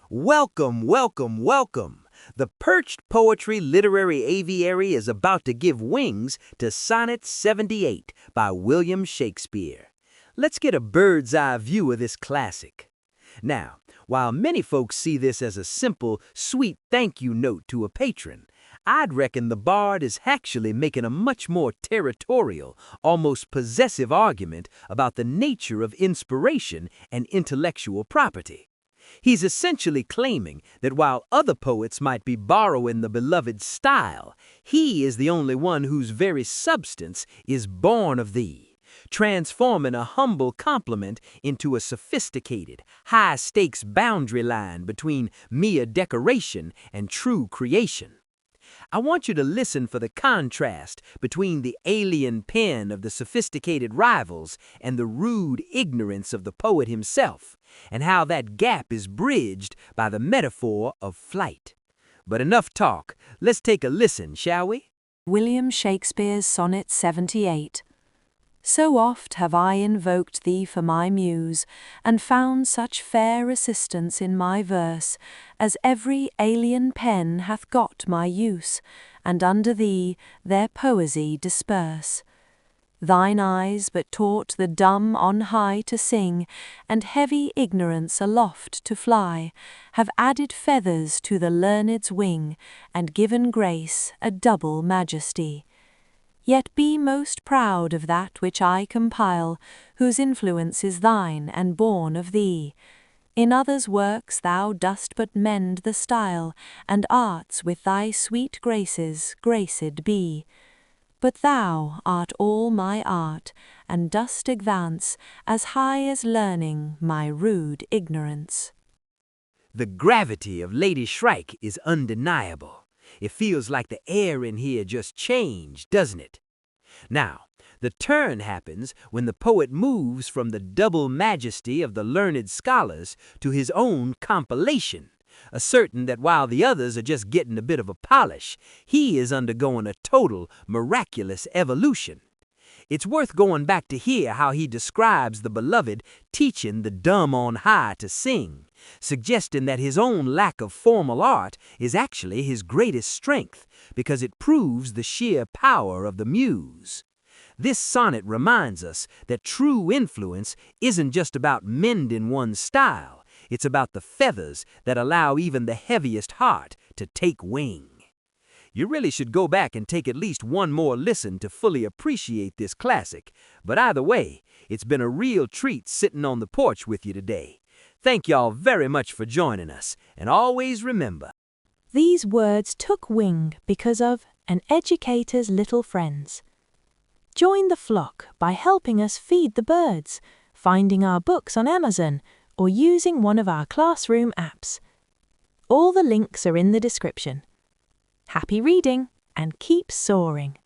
Welcome, welcome, welcome. The Perched Poetry Literary Aviary is about to give wings to Sonnet 78 by William Shakespeare. Let's get a bird's eye view of this classic. Now, while many folks see this as a simple, sweet thank you note to a patron, I'd reckon the bard is actually making a much more territorial, almost possessive argument about the nature of inspiration and intellectual property. He's essentially claiming that while other poets might be borrowing the beloved style, he is the only one whose very substance is born of thee, transforming a humble compliment into a sophisticated, high-stakes boundary line between mere decoration and true creation. I want you to listen for the contrast between the alien pen of the sophisticated rivals and the rude ignorance of the poet himself, and how that gap is bridged by the metaphor of flight. But enough talk. Let's take a listen, shall we? William Shakespeare's Sonnet 78. So oft have I invoked thee for my muse, and found such fair assistance in my verse, as every alien pen hath got my use, and under thee their poesy disperse. Thine eyes but taught the dumb on high to sing, and heavy ignorance aloft to fly, have added feathers to the learned's wing, and given grace a double majesty. Yet be most proud of that which I compile, whose influence is thine and born of thee. In others' works thou dost but mend the style, and arts with thy sweet graces graced be. But thou art all my art, and dost advance as high as learning my rude ignorance. The gravity of Lady Shrike is undeniable. It feels like the air in here just changed, doesn't it? Now, the turn happens when the poet moves from the double majesty of the learned scholars to his own compilation, asserting that while the others are just getting a bit of a polish, he is undergoing a total, miraculous evolution. It's worth going back to hear how he describes the beloved teaching the dumb on high to sing, suggesting that his own lack of formal art is actually his greatest strength, because it proves the sheer power of the muse. This sonnet reminds us that true influence isn't just about mending one's style, it's about the feathers that allow even the heaviest heart to take wing. You really should go back and take at least one more listen to fully appreciate this classic, but either way, it's been a real treat sitting on the porch with you today. Thank y'all very much for joining us, and always remember, These words took wing because of an educator's little friends. Join the flock by helping us feed the birds, finding our books on Amazon, or using one of our classroom apps. All the links are in the description. Happy reading and keep soaring.